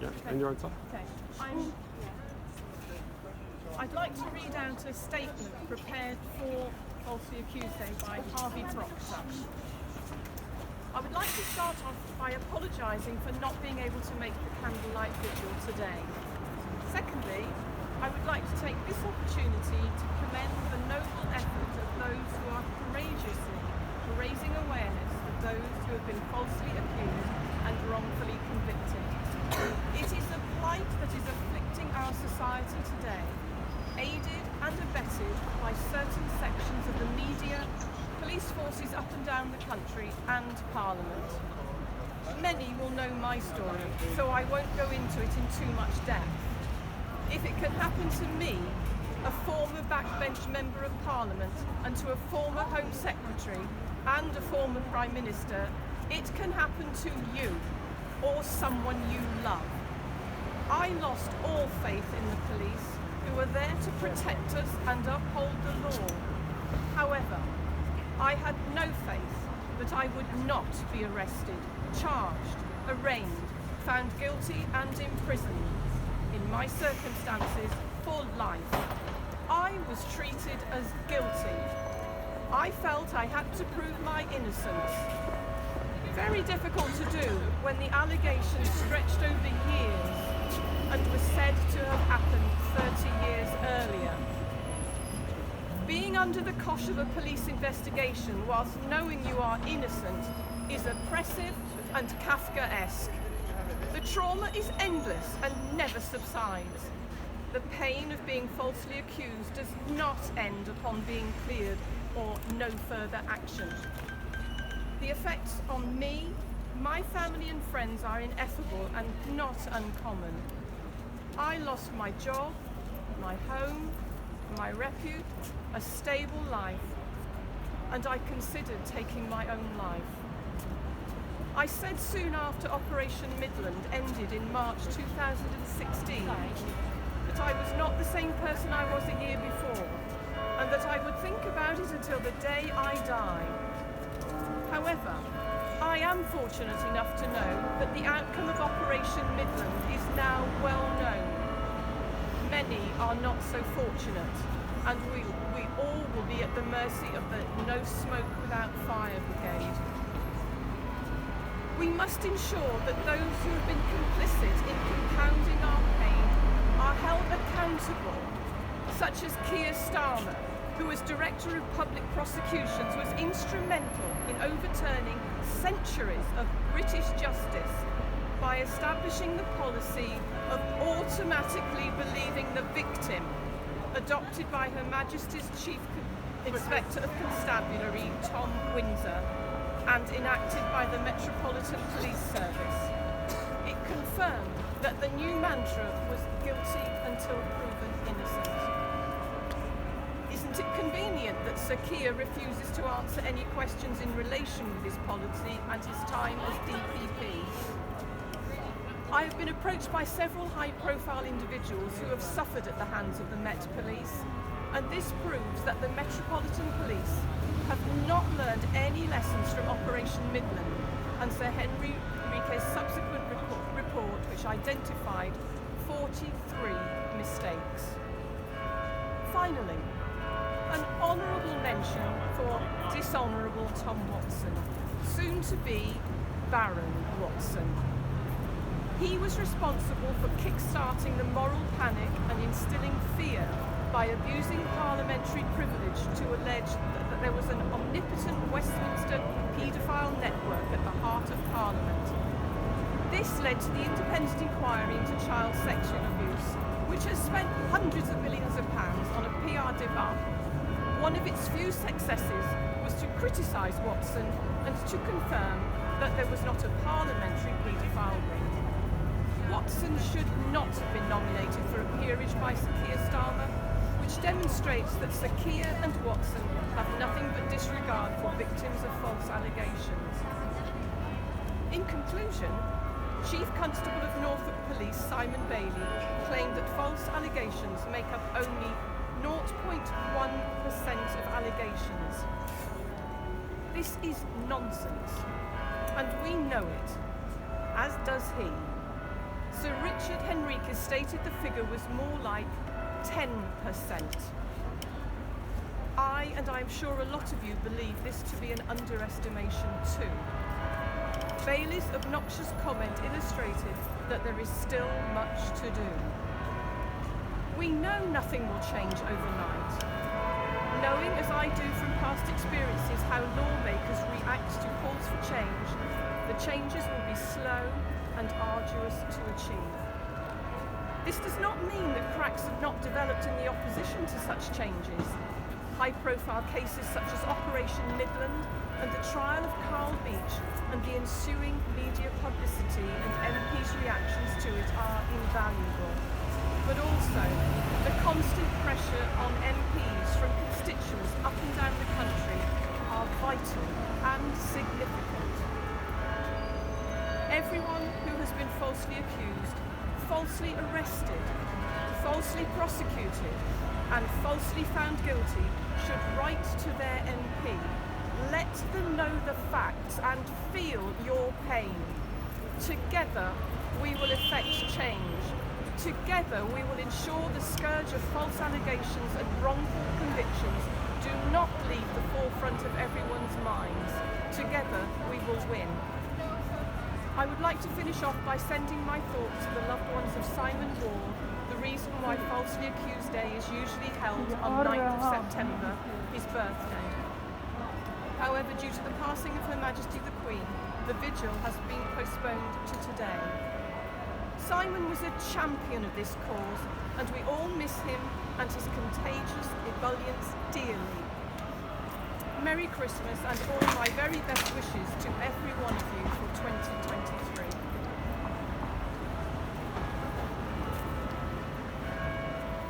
Yeah, and your answer? Okay. I'd like to read out a statement prepared for Falsely Accused Day by Harvey Proctor. I would like to start off by apologising for not being able to make the candlelight vigil today. Secondly, I would like to take this opportunity to commend the noble effort of those who are courageously raising awareness of those who have been falsely accused and wrongfully convicted. It is a plight that is afflicting our society today, aided and abetted by certain sections of the media, police forces up and down the country, and Parliament. Many will know my story, so I won't go into it in too much depth. If it can happen to me, a former backbench member of Parliament, and to a former Home Secretary and a former Prime Minister, it can happen to you or someone you love. I lost all faith in the police, who are there to protect us and uphold the law. However, I had no faith that I would not be arrested, charged, arraigned, found guilty and imprisoned, in my circumstances, for life. I was treated as guilty. I felt I had to prove my innocence. Very difficult to do when the allegations stretched over years and were said to have happened 30 years earlier. Being under the cosh of a police investigation whilst knowing you are innocent is oppressive and Kafkaesque. The trauma is endless and never subsides. The pain of being falsely accused does not end upon being cleared or no further action. The effects on me, my family and friends are ineffable and not uncommon. I lost my job, my home, my repute, a stable life, and I considered taking my own life. I said soon after Operation Midland ended in March 2016 that I was not the same person I was a year before, and that I would think about it until the day I die. However, I am fortunate enough to know that the outcome of Operation Midland is now well known. Many are not so fortunate, and we all will be at the mercy of the No Smoke Without Fire Brigade. We must ensure that those who have been complicit in compounding our pain are held accountable, such as Keir Starmer, who as Director of Public Prosecutions was instrumental in overturning centuries of British justice by establishing the policy of automatically believing the victim, adopted by Her Majesty's Chief Inspector of Constabulary, Tom Windsor, and enacted by the Metropolitan Police Service. It confirmed that the new mantra was guilty until proven innocent. Isn't it convenient that Sir Keir refuses to answer any questions in relation with his policy and his time as DPP? I have been approached by several high-profile individuals who have suffered at the hands of the Met Police, and this proves that the Metropolitan Police have not learned any lessons from Operation Midland and Sir Henry Riquet's subsequent report, which identified 43 mistakes. Finally, an honourable mention for dishonourable Tom Watson, soon to be Baron Watson. He was responsible for kick-starting the moral panic and instilling fear by abusing parliamentary privilege to allege that there was an omnipotent Westminster paedophile network at the heart of Parliament. This led to the independent inquiry into child sexual abuse, which has spent hundreds of millions of pounds on a PR debacle. One of its few successes was to criticise Watson and to confirm that there was not a parliamentary paedophile ring. Watson should not have been nominated for a peerage by Sir Keir Starmer, which demonstrates that Sir Keir and Watson have nothing but disregard for victims of false allegations. In conclusion, Chief Constable of Norfolk Police Simon Bailey claimed that false allegations make up only 0.1% of allegations. This is nonsense, and we know it, as does he. Sir Richard Henriques stated the figure was more like 10%. And I'm sure a lot of you believe this to be an underestimation too. Bailey's obnoxious comment illustrated that there is still much to do. We know nothing will change overnight. Knowing as I do from past experiences how lawmakers react to calls for change, the changes will be slow and arduous to achieve. This does not mean that cracks have not developed in the opposition to such changes. High-profile cases such as Operation Midland and the trial of Carl Beech and the ensuing media publicity and MPs' reactions to it are invaluable. But also, the constant pressure on MPs from constituents up and down the country are vital and significant. Everyone who has been falsely accused, falsely arrested, falsely prosecuted, and falsely found guilty should write to their MP. Let them know the facts and feel your pain. Together, we will effect change. Together, we will ensure the scourge of false allegations and wrongful convictions do not leave the forefront of everyone's minds. Together, we will win. I would like to finish off by sending my thoughts to the loved ones of Simon Ward, the reason why Falsely Accused Day is usually held on 9th of September, his birthday. However, due to the passing of Her Majesty the Queen, the vigil has been postponed to today. Simon was a champion of this cause, and we all miss him and his contagious ebullience dearly. Merry Christmas and all my very best wishes to every one of you for 2023.